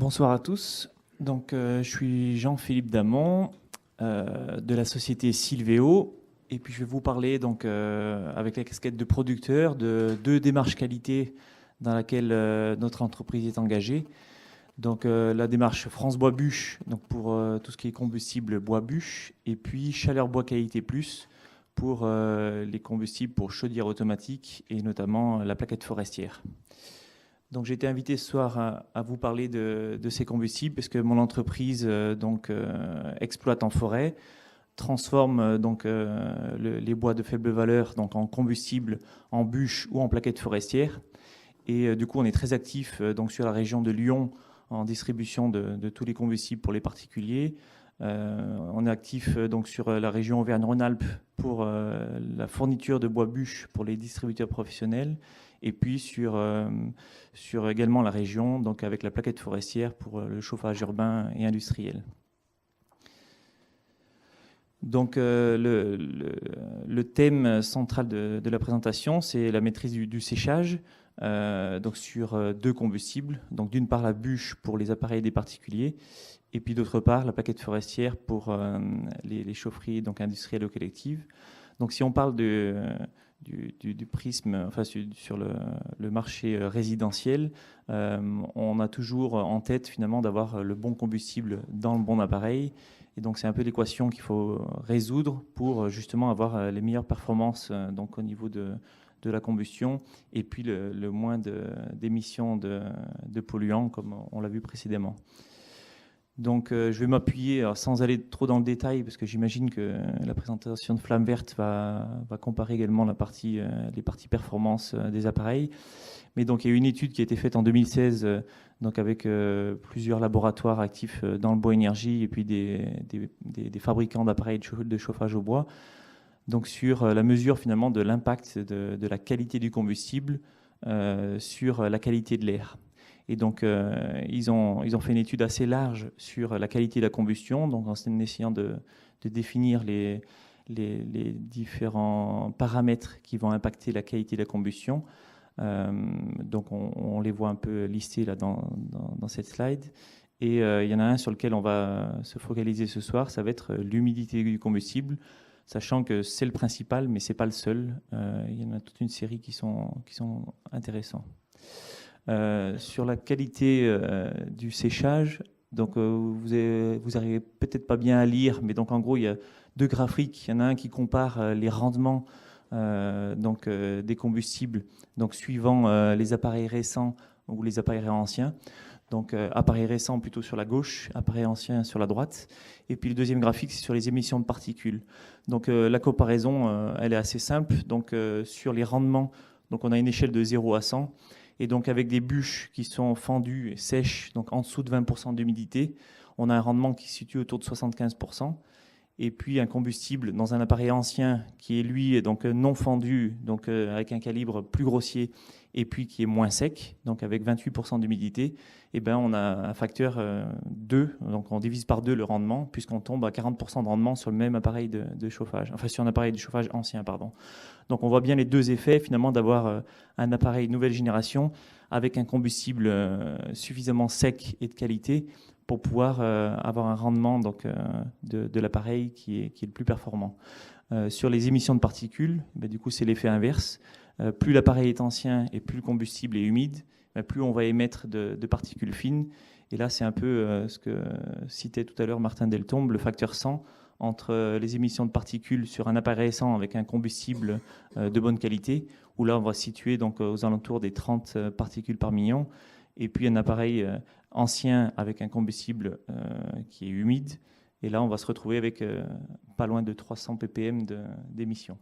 Bonsoir à tous. Donc, je suis Jean-Philippe Damon de la société Sylvéo. Et puis, je vais vous parler donc, avec la casquette de producteur de deux démarches qualité dans laquelle notre entreprise est engagée. Donc, la démarche France Bois Bûche donc pour tout ce qui est combustible bois bûche. Et puis, Chaleur Bois Qualité Plus pour les combustibles pour chaudière automatique et notamment la plaquette forestière. Donc, j'ai été invité ce soir à vous parler de ces combustibles parce que mon entreprise exploite en forêt, transforme les bois de faible valeur donc en combustible, en bûches ou en plaquettes forestières. Et du coup, on est très actif donc sur la région de Lyon en distribution de tous les combustibles pour les particuliers. On est actif donc sur la région Auvergne-Rhône-Alpes pour la fourniture de bois bûches pour les distributeurs professionnels. Et puis sur également la région, donc avec la plaquette forestière pour le chauffage urbain et industriel. Donc le thème central de la présentation, c'est la maîtrise du séchage, donc sur deux combustibles. Donc d'une part la bûche pour les appareils des particuliers, et puis d'autre part la plaquette forestière pour les chaufferies donc industrielles ou collectives. Donc si on parle du prisme, enfin sur le marché résidentiel, on a toujours en tête finalement d'avoir le bon combustible dans le bon appareil. Et donc c'est un peu l'équation qu'il faut résoudre pour justement avoir les meilleures performances donc au niveau de la combustion et puis le moins d'émissions de polluants comme on l'a vu précédemment. Donc je vais m'appuyer, sans aller trop dans le détail, parce que j'imagine que la présentation de Flamme Verte va comparer également les parties performance des appareils. Mais donc il y a eu une étude qui a été faite en 2016 donc avec plusieurs laboratoires actifs dans le bois énergie et puis des fabricants d'appareils de chauffage au bois, donc sur la mesure finalement de l'impact de la qualité du combustible sur la qualité de l'air. Et donc, ils ont fait une étude assez large sur la qualité de la combustion, donc en essayant de définir les différents paramètres qui vont impacter la qualité de la combustion. Donc, on les voit un peu listés là dans cette slide. Et il y en a un sur lequel on va se focaliser ce soir, ça va être l'humidité du combustible, sachant que c'est le principal, mais ce n'est pas le seul. Il y en a toute une série qui sont intéressants. Sur la qualité du séchage, donc vous n'arrivez peut-être pas bien à lire, mais donc en gros il y a deux graphiques. Il y en a un qui compare les rendements des combustibles, donc suivant les appareils récents ou les appareils anciens. Donc appareils récents plutôt sur la gauche, appareils anciens sur la droite. Et puis le deuxième graphique, c'est sur les émissions de particules. Donc la comparaison, elle est assez simple. Donc sur les rendements, donc on a une échelle de 0 à 100. Et donc avec des bûches qui sont fendues et sèches, donc en dessous de 20% d'humidité, on a un rendement qui se situe autour de 75%. Et puis un combustible dans un appareil ancien qui est lui donc non fendu, donc avec un calibre plus grossier et puis qui est moins sec, donc avec 28% d'humidité, et ben on a un facteur 2, donc on divise par 2 le rendement puisqu'on tombe à 40% de rendement sur le même appareil de chauffage, enfin sur un appareil de chauffage ancien, pardon. Donc on voit bien les deux effets finalement d'avoir un appareil nouvelle génération avec un combustible suffisamment sec et de qualité pour pouvoir avoir un rendement donc, de l'appareil qui est le plus performant. Sur les émissions de particules, ben, du coup c'est l'effet inverse. Plus l'appareil est ancien et plus le combustible est humide, ben, plus on va émettre de particules fines. Et là c'est un peu ce que citait tout à l'heure Martin Deltombe, le facteur 100 entre les émissions de particules sur un appareil récent avec un combustible de bonne qualité, où là on va se situer donc, aux alentours des 30 particules par million, et puis un appareil ancien avec un combustible qui est humide, et là on va se retrouver avec pas loin de 300 ppm d'émissions.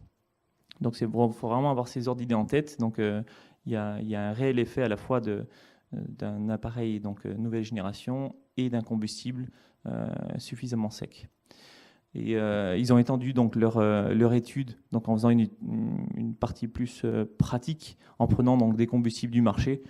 Donc il faut vraiment avoir ces ordres d'idées en tête. Donc il y a un réel effet à la fois d'un appareil donc, nouvelle génération et d'un combustible suffisamment sec. Et ils ont étendu donc leur étude donc en faisant une partie plus pratique, en prenant donc des combustibles du marché.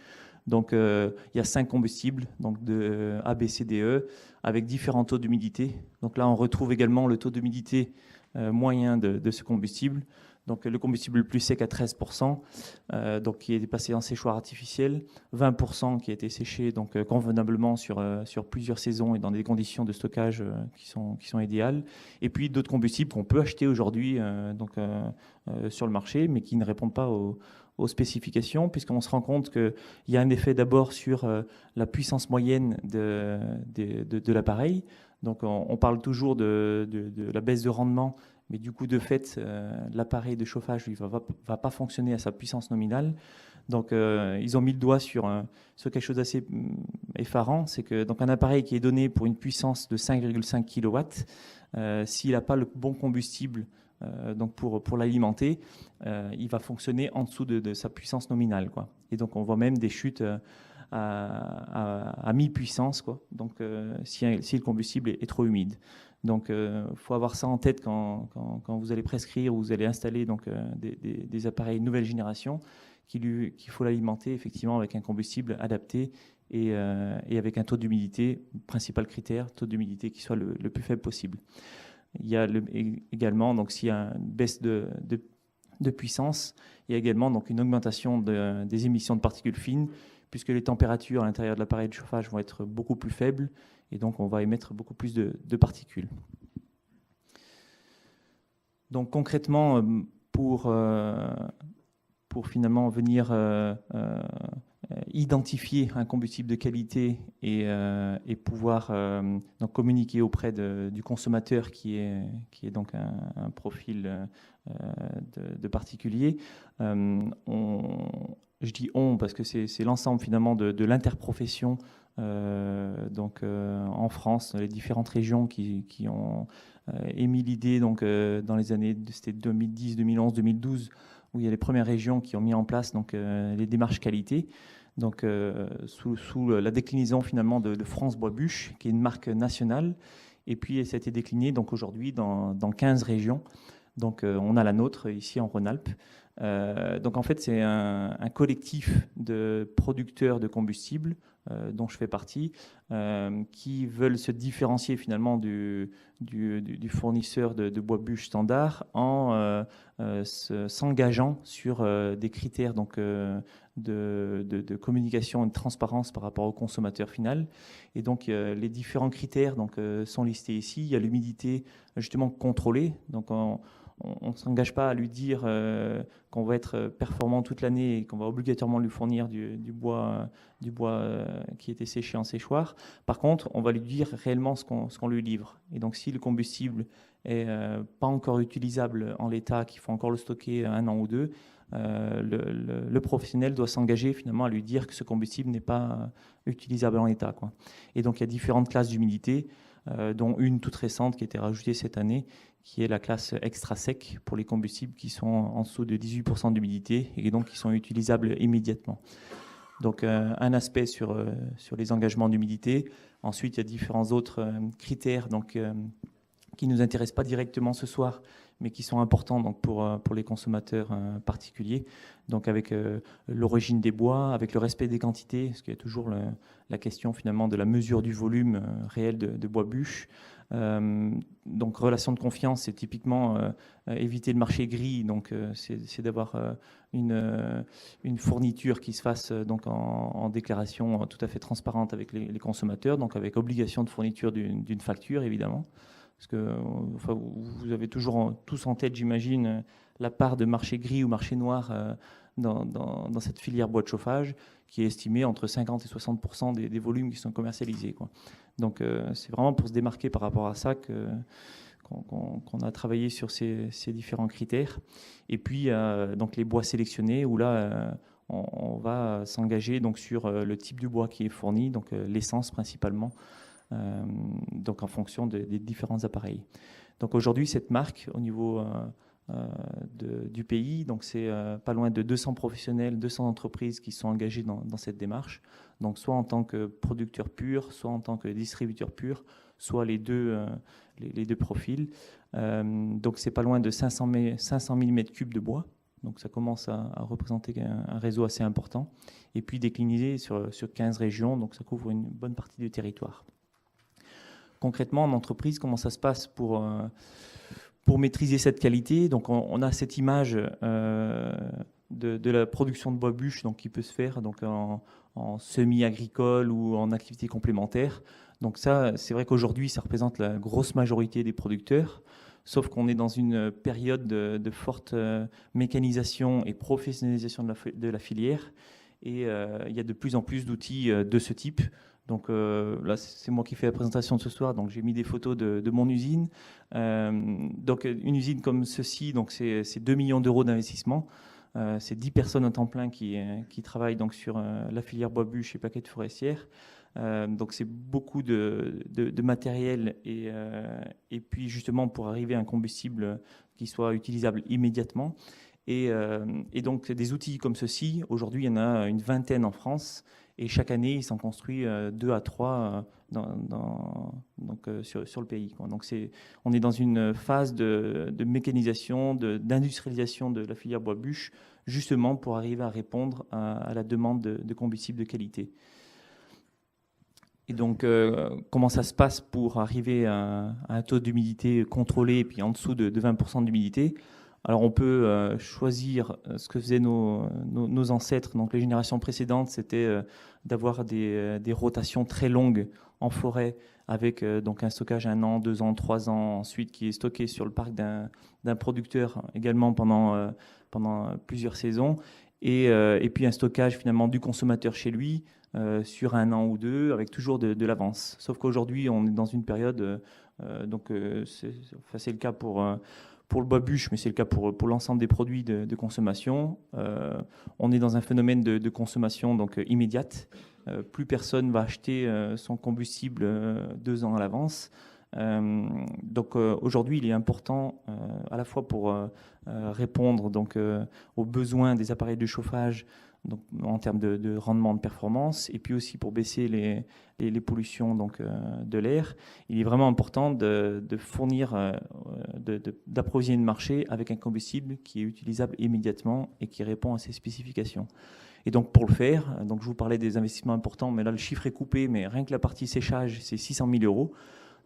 Donc il y a 5 combustibles, donc de A, B, C, D, E, avec différents taux d'humidité. Donc là, on retrouve également le taux d'humidité moyen de ce combustible. Donc le combustible le plus sec à 13%, donc qui est passé en séchoir artificiel, 20% qui a été séché donc convenablement sur plusieurs saisons et dans des conditions de stockage qui sont idéales. Et puis d'autres combustibles qu'on peut acheter aujourd'hui sur le marché, mais qui ne répondent pas aux spécifications, puisqu'on se rend compte qu'il y a un effet d'abord sur la puissance moyenne de l'appareil. Donc on parle toujours de la baisse de rendement, mais du coup, de fait, l'appareil de chauffage ne va pas fonctionner à sa puissance nominale. Donc, ils ont mis le doigt sur quelque chose d'assez effarant. C'est que donc, un appareil qui est donné pour une puissance de 5,5 kW, s'il n'a pas le bon combustible donc pour l'alimenter, il va fonctionner en dessous de sa puissance nominale, quoi. Et donc, on voit même des chutes à mi-puissance, quoi. Donc, si le combustible est trop humide. Donc, il faut avoir ça en tête quand vous allez prescrire ou vous allez installer donc, des appareils nouvelle génération, qu'il faut l'alimenter effectivement avec un combustible adapté et avec un taux d'humidité, principal critère, taux d'humidité qui soit le plus faible possible. Il y a également, donc s'il y a une baisse de puissance, il y a également donc, une augmentation des émissions de particules fines, puisque les températures à l'intérieur de l'appareil de chauffage vont être beaucoup plus faibles, et donc on va émettre beaucoup plus de particules. Donc concrètement, pour finalement venir identifier un combustible de qualité et pouvoir donc communiquer auprès du consommateur qui est donc un profil de particulier, je dis on parce que c'est l'ensemble finalement de l'interprofession en France, dans les différentes régions qui ont émis l'idée dans les années, c'était 2010, 2011, 2012, où il y a les premières régions qui ont mis en place donc, les démarches qualité, donc, sous la déclinaison finalement de France Bois Bûche, qui est une marque nationale, et puis ça a été décliné donc, aujourd'hui dans 15 régions. Donc, on a la nôtre ici en Rhône-Alpes. Donc en fait, c'est un collectif de producteurs de combustibles dont je fais partie, qui veulent se différencier finalement du fournisseur de bois bûche standard en s'engageant sur des critères donc, de communication et de transparence par rapport au consommateur final. Et donc les différents critères donc, sont listés ici. Il y a l'humidité justement contrôlée. Donc on ne s'engage pas à lui dire qu'on va être performant toute l'année et qu'on va obligatoirement lui fournir du bois qui était séché en séchoir. Par contre, on va lui dire réellement ce qu'on lui livre. Et donc, si le combustible est pas encore utilisable en l'état, qu'il faut encore le stocker 1 an ou 2, le professionnel doit s'engager finalement à lui dire que ce combustible n'est pas utilisable en l'état, quoi. Et donc, il y a différentes classes d'humidité, dont une toute récente qui a été rajoutée cette année, qui est la classe extra sec pour les combustibles qui sont en dessous de 18% d'humidité et donc qui sont utilisables immédiatement. Donc un aspect sur les engagements d'humidité. Ensuite, il y a différents autres critères donc, qui ne nous intéressent pas directement ce soir, mais qui sont importants donc, pour les consommateurs particuliers. Donc avec l'origine des bois, avec le respect des quantités, parce qu'il y a toujours la question finalement de la mesure du volume réel de bois bûche. Donc relation de confiance, c'est typiquement éviter le marché gris, donc c'est d'avoir une fourniture qui se fasse donc en déclaration tout à fait transparente avec les consommateurs, donc avec obligation de fourniture d'une facture évidemment, parce que enfin, vous avez toujours tous en tête, j'imagine, la part de marché gris ou marché noir dans cette filière bois de chauffage, qui est estimée entre 50 et 60% des volumes qui sont commercialisés, quoi. Donc c'est vraiment pour se démarquer par rapport à ça qu'on a travaillé sur ces différents critères. Et puis donc les bois sélectionnés, où là on va s'engager donc sur le type de bois qui est fourni, donc l'essence principalement, donc en fonction des différents appareils. Donc aujourd'hui cette marque au niveau du pays, donc c'est pas loin de 200 professionnels, 200 entreprises qui sont engagées dans cette démarche, donc soit en tant que producteur pur, soit en tant que distributeur pur, soit les deux profils. Donc c'est pas loin de 500 000 m3 de bois, donc ça commence à représenter un réseau assez important, et puis déclinisé sur 15 régions, donc ça couvre une bonne partie du territoire. Concrètement, en entreprise, comment ça se passe pour Pour maîtriser cette qualité, donc on a cette image de la production de bois bûche, donc qui peut se faire donc en semi-agricole ou en activité complémentaire. Donc ça, c'est vrai qu'aujourd'hui, ça représente la grosse majorité des producteurs, sauf qu'on est dans une période de forte mécanisation et professionnalisation de la filière, et il y a de plus en plus d'outils de ce type. Donc là, c'est moi qui fais la présentation de ce soir, donc j'ai mis des photos de mon usine. Donc une usine comme ceci, donc c'est 2 millions d'euros d'investissement. C'est 10 personnes à temps plein qui travaillent donc sur la filière bois bûche et plaquettes forestières. Donc c'est beaucoup de matériel et puis justement pour arriver à un combustible qui soit utilisable immédiatement. Et donc des outils comme ceci, aujourd'hui il y en a une vingtaine en France et chaque année il s'en construit 2 à 3 sur le pays, quoi. Donc on est dans une phase de mécanisation, d'industrialisation de la filière bois bûche, justement pour arriver à répondre à la demande de combustible de qualité. Et donc, comment ça se passe pour arriver à un taux d'humidité contrôlé et puis en dessous de 20% d'humidité? Alors, on peut choisir ce que faisaient nos ancêtres. Donc, les générations précédentes, c'était d'avoir des rotations très longues en forêt avec donc un stockage 1 an, 2 ans, 3 ans, ensuite qui est stocké sur le parc d'un producteur également pendant plusieurs saisons. Et puis un stockage finalement du consommateur chez lui sur 1 an ou 2, avec toujours de l'avance. Sauf qu'aujourd'hui, on est dans une période, c'est le cas pour le bois bûche, mais c'est le cas pour l'ensemble des produits de consommation. On est dans un phénomène de consommation donc immédiate. Plus personne va acheter son combustible 2 ans à l'avance. Donc aujourd'hui, il est important à la fois pour répondre donc aux besoins des appareils de chauffage, donc en termes de rendement, de performance, et puis aussi pour baisser les pollutions donc de l'air. Il est vraiment important de fournir, d'approvisionner le marché avec un combustible qui est utilisable immédiatement et qui répond à ses spécifications. Et donc pour le faire, donc je vous parlais des investissements importants, mais là le chiffre est coupé, mais rien que la partie séchage, c'est 600 000 euros.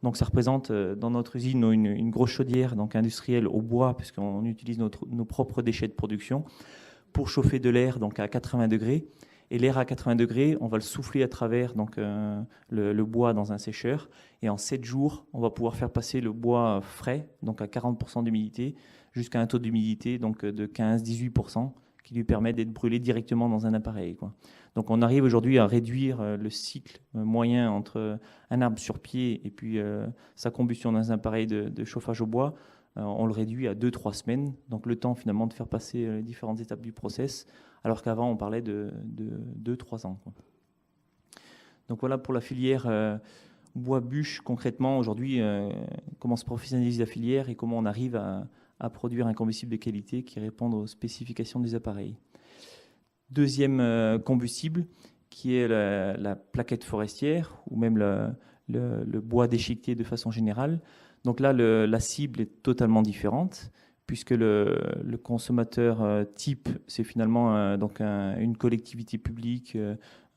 Donc ça représente dans notre usine une grosse chaudière donc industrielle au bois, puisqu'on utilise nos propres déchets de production, pour chauffer de l'air donc à 80 degrés. Et l'air à 80 degrés, on va le souffler à travers donc, le bois dans un sécheur. Et en 7 jours, on va pouvoir faire passer le bois frais, donc à 40% d'humidité, jusqu'à un taux d'humidité donc, de 15-18%, qui lui permet d'être brûlé directement dans un appareil, quoi. Donc on arrive aujourd'hui à réduire le cycle moyen entre un arbre sur pied et puis sa combustion dans un appareil de chauffage au bois. On le réduit à 2-3 semaines, donc le temps finalement de faire passer les différentes étapes du process, alors qu'avant on parlait de 2-3 ans, quoi. Donc voilà pour la filière bois bûche. Concrètement aujourd'hui, comment se professionnalise la filière et comment on arrive à produire un combustible de qualité qui réponde aux spécifications des appareils. Deuxième combustible qui est la plaquette forestière ou même le bois déchiqueté de façon générale. Donc là, la cible est totalement différente puisque le consommateur type, c'est finalement donc une collectivité publique.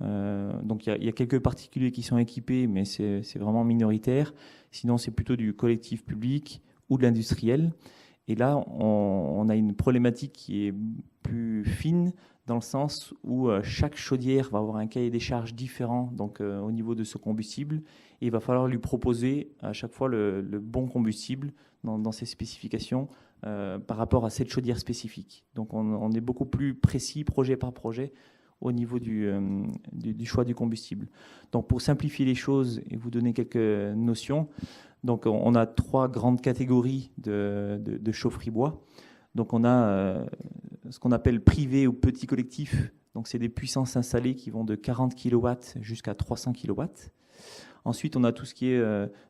Donc il y a quelques particuliers qui sont équipés, mais c'est vraiment minoritaire. Sinon, c'est plutôt du collectif public ou de l'industriel. Et là, on a une problématique qui est plus fine dans le sens où chaque chaudière va avoir un cahier des charges différent donc, au niveau de ce combustible. Et il va falloir lui proposer à chaque fois le bon combustible dans ses spécifications par rapport à cette chaudière spécifique. Donc on est beaucoup plus précis projet par projet au niveau du choix du combustible. Donc pour simplifier les choses et vous donner quelques notions, donc on a 3 grandes catégories de chaufferie bois. Donc on a ce qu'on appelle privé ou petit collectif. Donc c'est des puissances installées qui vont de 40 kW jusqu'à 300 kW. Ensuite, on a tout ce qui est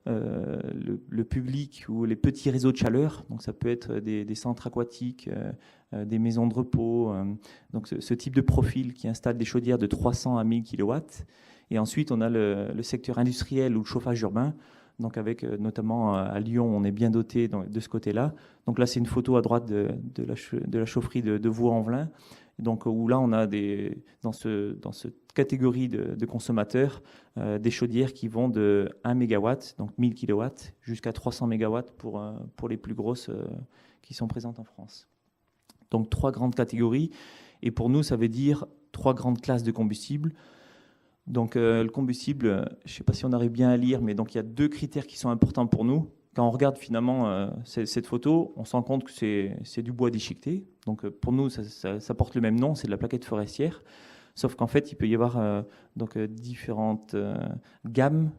le public ou les petits réseaux de chaleur. Donc ça peut être des centres aquatiques, des maisons de repos. Donc ce type de profil qui installe des chaudières de 300 à 1000 kW. Et ensuite, on a le secteur industriel ou le chauffage urbain. Donc avec notamment à Lyon, on est bien doté de ce côté-là. Donc là, c'est une photo à droite de la chaufferie de Vaux-en-Velin. Donc, où là, on a dans cette catégorie de consommateurs, des chaudières qui vont de 1 MW, donc 1000 kW, jusqu'à 300 MW pour les plus grosses qui sont présentes en France. Donc, 3 grandes catégories. Et pour nous, ça veut dire 3 grandes classes de combustible. Donc, le combustible, je ne sais pas si on arrive bien à lire, mais donc il y a 2 critères qui sont importants pour nous. Quand on regarde finalement cette photo, on se rend compte que c'est du bois déchiqueté. Donc pour nous, ça porte le même nom, c'est de la plaquette forestière. Sauf qu'en fait, il peut y avoir différentes gammes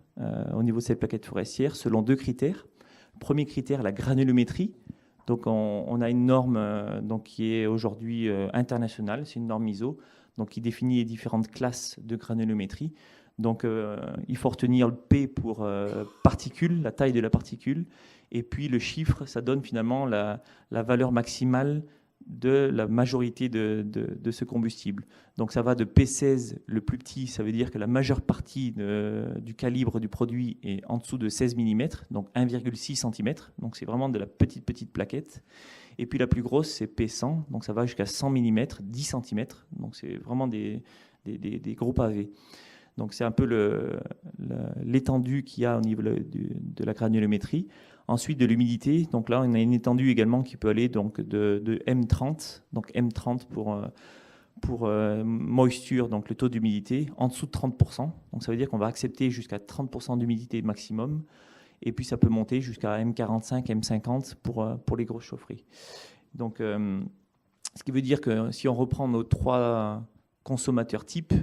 au niveau de cette plaquette forestière selon 2 critères. Premier critère, la granulométrie. Donc on a une norme qui est aujourd'hui internationale, c'est une norme ISO, donc qui définit les différentes classes de granulométrie. Donc, il faut retenir le P pour particule, la taille de la particule, et puis le chiffre, ça donne finalement la valeur maximale de la majorité de ce combustible. Donc, ça va de P16, le plus petit, ça veut dire que la majeure partie du calibre du produit est en dessous de 16 mm, donc 1,6 cm, donc c'est vraiment de la petite plaquette. Et puis la plus grosse, c'est P100, donc ça va jusqu'à 100 mm, 10 cm, donc c'est vraiment des gros pavés. Donc, c'est un peu l'étendue qu'il y a au niveau de la granulométrie. Ensuite, de l'humidité. Donc là, on a une étendue également qui peut aller donc, de M30. Donc, M30 pour moisture, donc le taux d'humidité, en dessous de 30%. Donc, ça veut dire qu'on va accepter jusqu'à 30% d'humidité maximum. Et puis, ça peut monter jusqu'à M45, M50 pour les grosses chaufferies. Donc, ce qui veut dire que si on reprend nos 3 consommateurs types,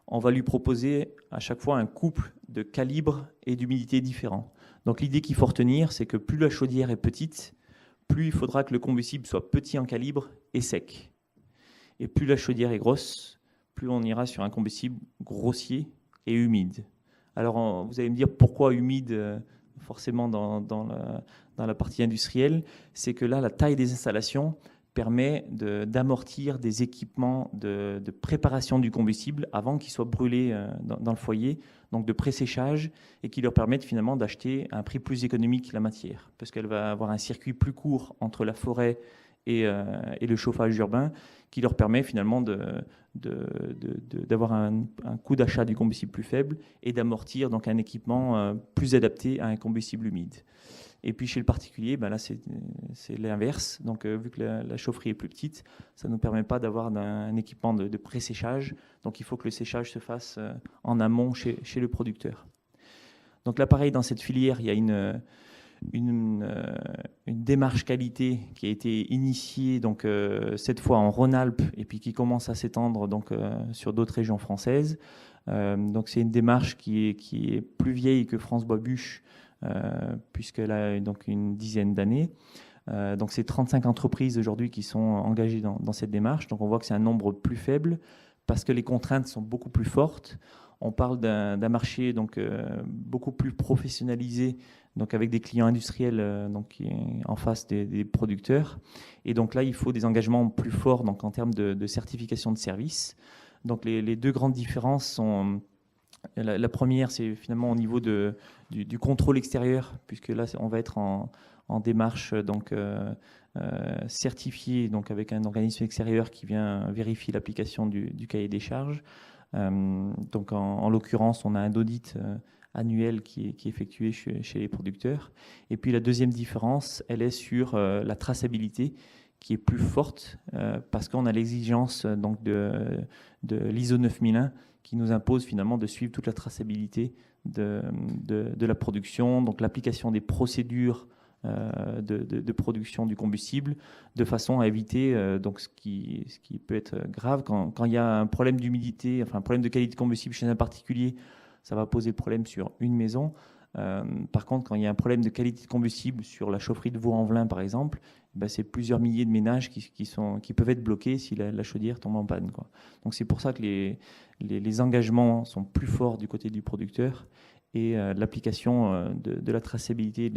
on va lui proposer à chaque fois un couple de calibre et d'humidité différents. Donc l'idée qu'il faut retenir, c'est que plus la chaudière est petite, plus il faudra que le combustible soit petit en calibre et sec. Et plus la chaudière est grosse, plus on ira sur un combustible grossier et humide. Alors vous allez me dire pourquoi humide forcément dans la partie industrielle, c'est que là, la taille des installations permet d'amortir des équipements de préparation du combustible avant qu'il soit brûlé dans le foyer, donc de pré-séchage, et qui leur permettent finalement d'acheter à un prix plus économique la matière, parce qu'elle va avoir un circuit plus court entre la forêt et le chauffage urbain, qui leur permet finalement d'avoir un coût d'achat du combustible plus faible et d'amortir donc un équipement plus adapté à un combustible humide. Et puis chez le particulier, ben là c'est l'inverse. Donc vu que la chaufferie est plus petite, ça ne nous permet pas d'avoir un équipement de pré-séchage. Donc il faut que le séchage se fasse en amont chez le producteur. Donc là pareil, dans cette filière, il y a une démarche qualité qui a été initiée donc, cette fois en Rhône-Alpes et puis qui commence à s'étendre donc, sur d'autres régions françaises. Donc c'est une démarche qui est plus vieille que France Bois Buche, puisqu'elle a donc une dizaine d'années. Donc c'est 35 entreprises aujourd'hui qui sont engagées dans cette démarche. Donc on voit que c'est un nombre plus faible parce que les contraintes sont beaucoup plus fortes. On parle d'un marché donc, beaucoup plus professionnalisé, donc avec des clients industriels donc, en face des producteurs. Et donc là, il faut des engagements plus forts donc, en termes de certification de service. Donc les 2 grandes différences sont... La première, c'est finalement au niveau du contrôle extérieur, puisque là, on va être en démarche donc, certifiée donc, avec un organisme extérieur qui vient vérifier l'application du cahier des charges. Donc en l'occurrence, on a un audit annuel qui est effectué chez les producteurs. Et puis la deuxième différence, elle est sur la traçabilité qui est plus forte parce qu'on a l'exigence donc de l'ISO 9001 qui nous impose finalement de suivre toute la traçabilité de la production, donc l'application des procédures de production du combustible, de façon à éviter donc ce qui peut être grave quand il y a un problème d'humidité, enfin un problème de qualité de combustible chez un particulier, ça va poser le problème sur une maison. Par contre, quand il y a un problème de qualité de combustible sur la chaufferie de Vaux-en-Velin, par exemple, ben c'est plusieurs milliers de ménages qui peuvent être bloqués si la chaudière tombe en panne, quoi. Donc c'est pour ça que les engagements sont plus forts du côté du producteur et l'application de la traçabilité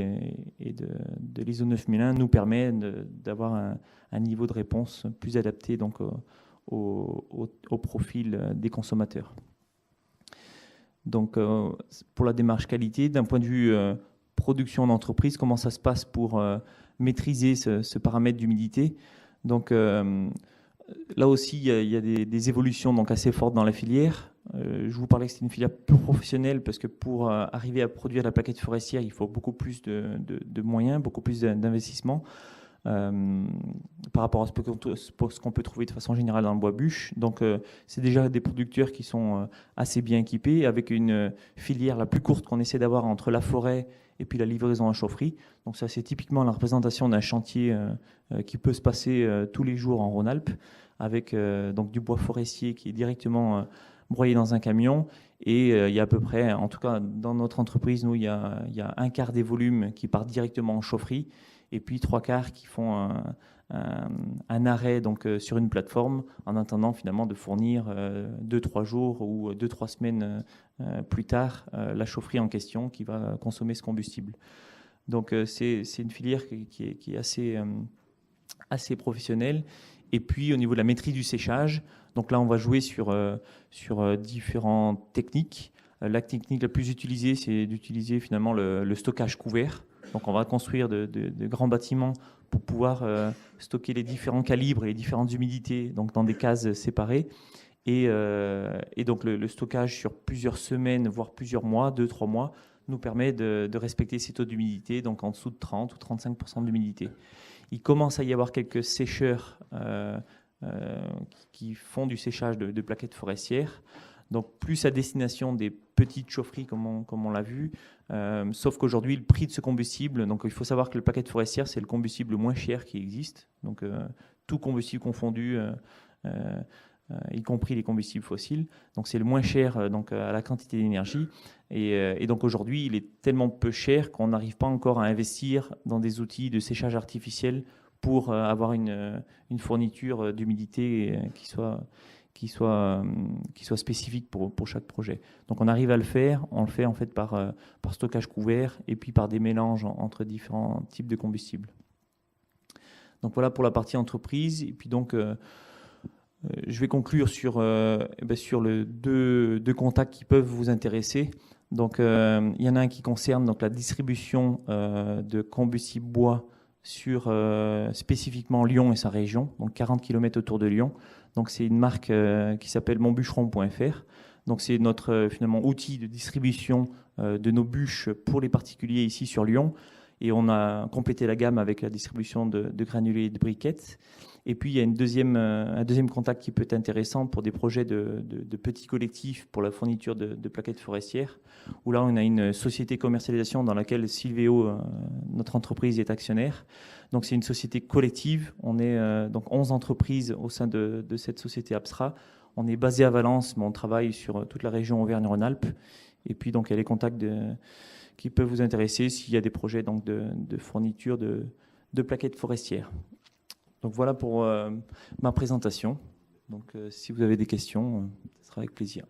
et de l'ISO 9001 nous permet d'avoir un niveau de réponse plus adapté donc, au profil des consommateurs. Donc, pour la démarche qualité, d'un point de vue production d'entreprise, comment ça se passe pour maîtriser ce paramètre d'humidité? Donc, là aussi, il y a des évolutions donc assez fortes dans la filière. Je vous parlais que c'était une filière plus professionnelle parce que pour arriver à produire la plaquette forestière, il faut beaucoup plus de moyens, beaucoup plus d'investissements par rapport à ce qu'on peut trouver de façon générale dans le bois bûche. Donc, c'est déjà des producteurs qui sont assez bien équipés, avec une filière la plus courte qu'on essaie d'avoir entre la forêt et puis la livraison en chaufferie. Donc, ça, c'est typiquement la représentation d'un chantier qui peut se passer tous les jours en Rhône-Alpes, avec donc du bois forestier qui est directement broyé dans un camion. Et il y a à peu près, en tout cas dans notre entreprise, nous, il y a un quart des volumes qui partent directement en chaufferie, et puis trois quarts qui font un arrêt donc, sur une plateforme, en attendant finalement de fournir 2-3 jours ou 2-3 semaines plus tard la chaufferie en question qui va consommer ce combustible. Donc c'est une filière qui est assez professionnelle. Et puis au niveau de la maîtrise du séchage, donc là on va jouer sur différentes techniques. La technique la plus utilisée, c'est d'utiliser finalement le stockage couvert. Donc on va construire de grands bâtiments pour pouvoir stocker les différents calibres et les différentes humidités donc dans des cases séparées. Et donc le stockage sur plusieurs semaines, voire plusieurs mois, 2-3 mois, nous permet de respecter ces taux d'humidité, donc en dessous de 30 ou 35% d'humidité. Il commence à y avoir quelques sécheurs qui font du séchage de plaquettes forestières, donc plus à destination des petites chaufferies comme on l'a vu, sauf qu'aujourd'hui le prix de ce combustible, donc il faut savoir que le plaquette forestière c'est le combustible le moins cher qui existe, donc tout combustible confondu, y compris les combustibles fossiles, donc c'est le moins cher donc à la quantité d'énergie, et donc aujourd'hui il est tellement peu cher qu'on n'arrive pas encore à investir dans des outils de séchage artificiel pour avoir une fourniture d'humidité qui soit spécifique pour chaque projet. Donc on arrive à le faire, on le fait en fait par stockage couvert et puis par des mélanges entre différents types de combustibles. Donc voilà pour la partie entreprise. Et puis donc je vais conclure sur les deux contacts qui peuvent vous intéresser. Donc il y en a un qui concerne donc la distribution de combustible bois sur spécifiquement Lyon et sa région, donc 40 km autour de Lyon. Donc c'est une marque qui s'appelle monbûcheron.fr. Donc c'est notre finalement outil de distribution de nos bûches pour les particuliers ici sur Lyon. Et on a complété la gamme avec la distribution de granulés et de briquettes. Et puis il y a un deuxième contact qui peut être intéressant pour des projets de petits collectifs pour la fourniture de plaquettes forestières, où là on a une société de commercialisation dans laquelle Silvéo, notre entreprise, est actionnaire. Donc c'est une société collective, on est donc 11 entreprises au sein de cette société Abstra. On est basé à Valence, mais on travaille sur toute la région Auvergne-Rhône-Alpes. Et puis donc il y a les contacts qui peuvent vous intéresser s'il y a des projets donc, de fourniture de plaquettes forestières. Donc voilà pour ma présentation. Donc si vous avez des questions, ce sera avec plaisir.